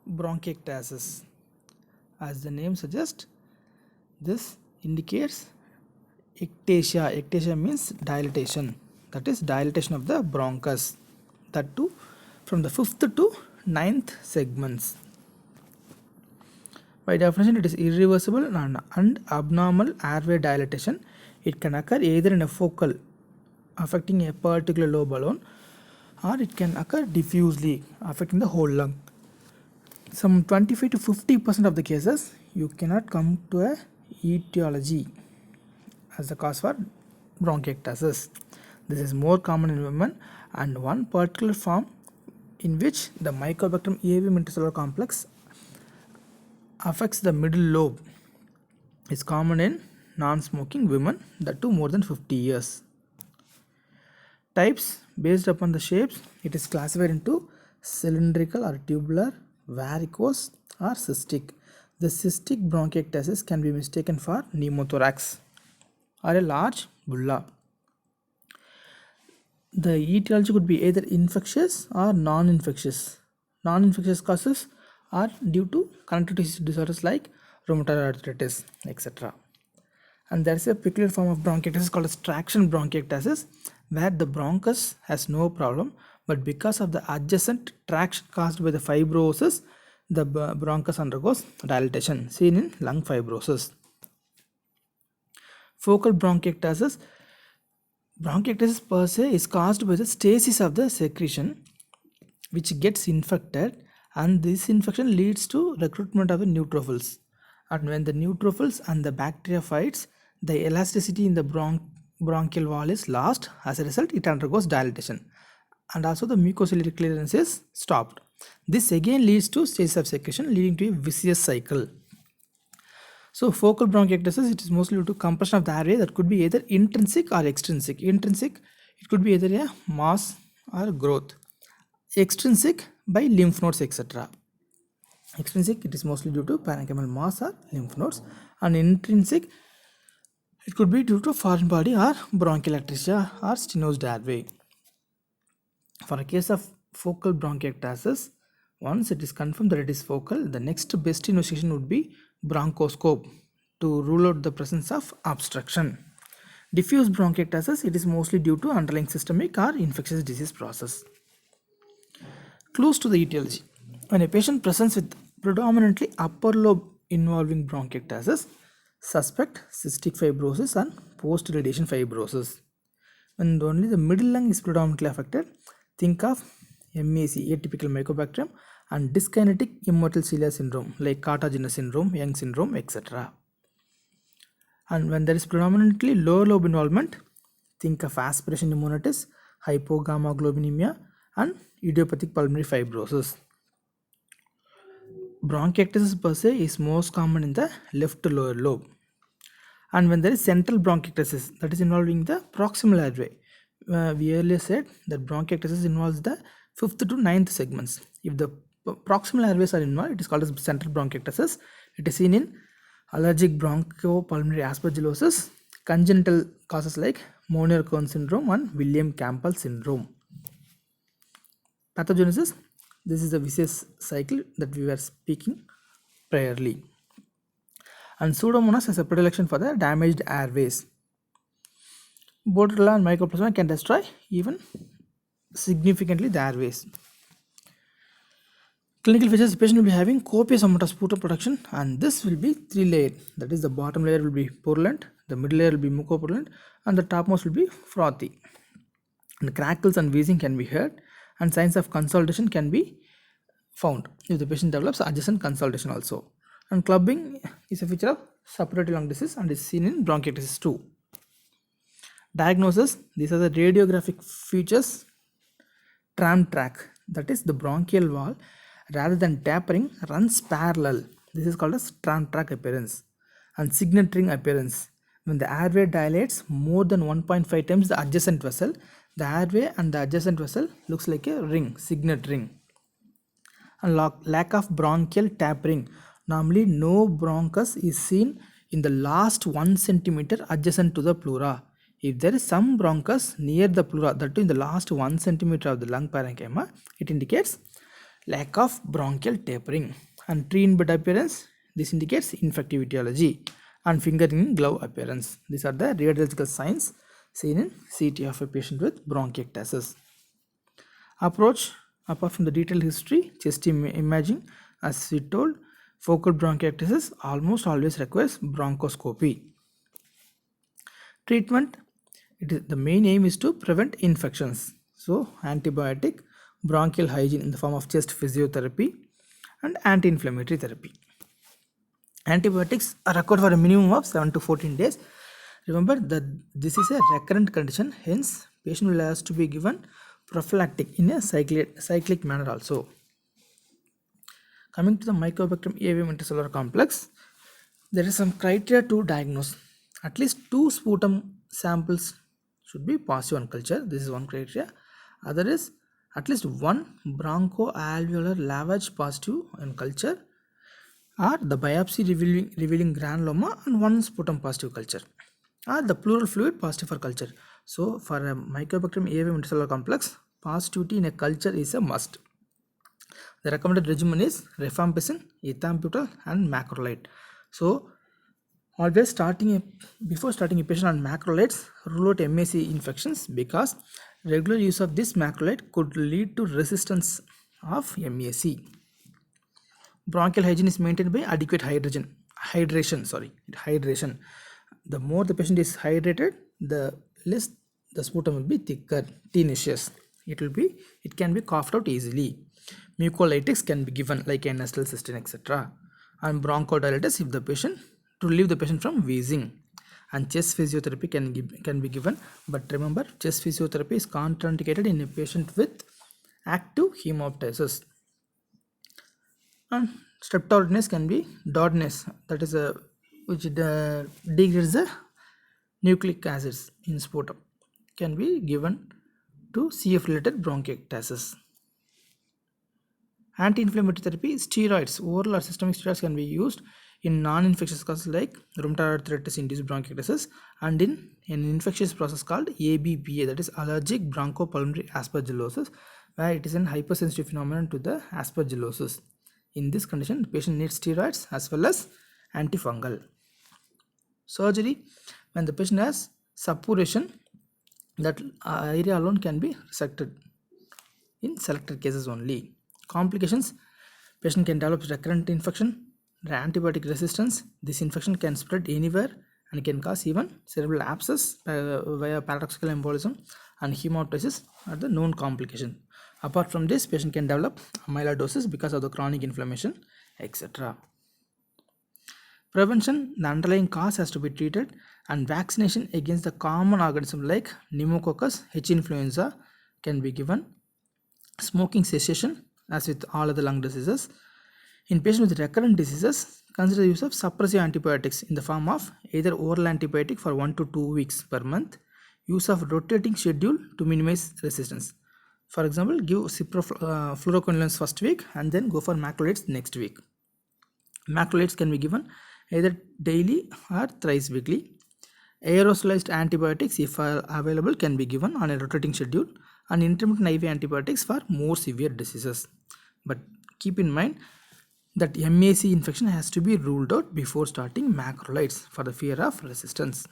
bronchiectasis. As the name suggests, this indicates ectasia. Ectasia means dilatation, that is dilatation of the bronchus, that too from the 5th to 9th segments. By definition, it is irreversible and abnormal airway dilatation. It can occur either in a focal, affecting a particular lobe alone, or it can occur diffusely, affecting the whole lung. Some 25 to 50% of the cases, you cannot come to a etiology as the cause for bronchiectasis. This is more common in women, and one particular form in which the Mycobacterium avium intercellular complex affects the middle lobe is common in non-smoking women, that too more than 50 years. Types based upon the shapes, it is classified into cylindrical or tubular, varicose or cystic. The cystic bronchiectasis can be mistaken for pneumothorax or a large bulla. The etiology could be either infectious or non-infectious. Non-infectious causes are due to connective tissue disorders like rheumatoid arthritis, etc. And there is a peculiar form of bronchiectasis called as traction bronchiectasis, where the bronchus has no problem, but because of the adjacent traction caused by the fibrosis, the bronchus undergoes dilatation, seen in lung fibrosis. Focal bronchiectasis. Bronchiectasis per se is caused by the stasis of the secretion, which gets infected, and this infection leads to recruitment of the neutrophils. And when the neutrophils and the bacteria fights, the elasticity in the bronchial wall is lost. As a result, it undergoes dilatation, and also the mucociliary clearance is stopped. This again leads to stasis of secretion, leading to a vicious cycle. So focal bronchiectasis, it is mostly due to compression of the airway that could be either intrinsic or extrinsic. Intrinsic, it could be either a mass or growth. Extrinsic by lymph nodes, etc. Extrinsic, it is mostly due to parenchymal mass or lymph nodes, and intrinsic, it could be due to foreign body or bronchial atresia or stenosed airway. For a case of focal bronchiectasis, once it is confirmed that it is focal, the next best investigation would be bronchoscope to rule out the presence of obstruction. Diffuse bronchiectasis, it is mostly due to underlying systemic or infectious disease process. Clues to the etiology. When a patient presents with predominantly upper lobe involving bronchiectasis, suspect cystic fibrosis and post-radiation fibrosis. When only the middle lung is predominantly affected, think of MAC, atypical mycobacterium, and dyskinetic immotile cilia syndrome like Carter-Jenner syndrome, Young syndrome, etc. And when there is predominantly lower lobe involvement, think of aspiration pneumonitis, hypogammaglobulinemia, and idiopathic pulmonary fibrosis. Bronchiectasis per se is most common in the left lower lobe. And when there is central bronchiectasis, that is involving the proximal airway, we earlier said that bronchiectasis involves the 5th to 9th segments. If the proximal airways are involved, it is called as central bronchiectasis. It is seen in allergic bronchopulmonary aspergillosis, congenital causes like Monier-Cohen syndrome and Williams-Campbell syndrome. Pathogenesis, this is a vicious cycle that we were speaking priorly. And Pseudomonas has a predilection for the damaged airways. Bordetella and Mycoplasma can destroy even significantly the airways. Clinical features, the patient will be having copious amount of sputum production, and this will be 3-layered. That is, the bottom layer will be purulent, the middle layer will be mucopurulent, and the topmost will be frothy. And crackles and wheezing can be heard, and signs of consolidation can be found if the patient develops adjacent consolidation also. And clubbing is a feature of suppurative lung disease and is seen in bronchiectasis too. Diagnosis, these are the radiographic features. Tram track, that is, the bronchial wall, rather than tapering, runs parallel. This is called as tram track appearance. And signet ring appearance, when the airway dilates more than 1.5 times the adjacent vessel, the airway and the adjacent vessel looks like a ring, signet ring. And lack of bronchial tapering, normally no bronchus is seen in the last 1 centimeter adjacent to the pleura. If there is some bronchus near the pleura, that too in the last 1 centimeter of the lung parenchyma, it indicates lack of bronchial tapering, and tree in bud appearance. This indicates infective etiology, and finger in glove appearance. These are the radiological signs seen in CT of a patient with bronchiectasis. Approach: apart from the detailed history, chest imaging, as we told, focal bronchiectasis almost always requires bronchoscopy. Treatment: the main aim is to prevent infections. So, antibiotic, bronchial hygiene in the form of chest physiotherapy, and anti-inflammatory therapy. Antibiotics are required for a minimum of 7 to 14 days. Remember that this is a recurrent condition, hence patient will have to be given prophylactic in a cyclic manner also. Coming to the Mycobacterium avium intercellular complex, there is some criteria to diagnose. At least 2 sputum samples should be positive on culture. This is one criteria. Other is at least 1 bronchoalveolar lavage positive on culture, or the biopsy revealing granuloma, and 1 sputum positive culture, or the pleural fluid positive for culture. So for a Mycobacterium avium intercellular complex, positivity in a culture is a must. The recommended regimen is rifampicin, ethambutol, and macrolide. So always before starting a patient on macrolides, rule out MAC infections, because regular use of this macrolide could lead to resistance of MAC. Bronchial hygiene is maintained by adequate hydration. The more the patient is hydrated, the less the sputum will be thicker, tenacious. It can be coughed out easily. Mucolytics can be given like N-acetyl cysteine, etc. And bronchodilators if the patient, to relieve the patient from wheezing. And chest physiotherapy can be given, but remember, chest physiotherapy is contraindicated in a patient with active hemoptysis. And streptococcus can be Doudness, that is which degrades the nucleic acids in sputum, can be given to CF related bronchiectasis. Anti-inflammatory therapy, steroids, oral or systemic steroids can be used in non-infectious causes like rheumatoid arthritis induced bronchiectasis, and in an infectious process called ABPA, that is allergic bronchopulmonary aspergillosis, where it is an hypersensitive phenomenon to the aspergillosis. In this condition, the patient needs steroids as well as antifungal. Surgery: when the patient has suppuration, that area alone can be resected in selected cases only. Complications: patient can develop recurrent infection, antibiotic resistance. This infection can spread anywhere and can cause even cerebral abscess via paradoxical embolism, and hemoptysis are the known complication. Apart from this, patient can develop amyloidosis because of the chronic inflammation, etc. Prevention: the underlying cause has to be treated, and vaccination against the common organism like pneumococcus, H. influenza can be given. Smoking cessation, as with all other lung diseases. In patients with recurrent diseases, consider the use of suppressive antibiotics in the form of either oral antibiotic for 1 to 2 weeks per month, use of rotating schedule to minimize resistance. For example, give fluoroquinolones first week and then go for macrolides next week. Macrolides can be given either daily or thrice weekly. Aerosolized antibiotics, if available, can be given on a rotating schedule, and intermittent IV antibiotics for more severe diseases. But keep in mind that MAC infection has to be ruled out before starting macrolides for the fear of resistance.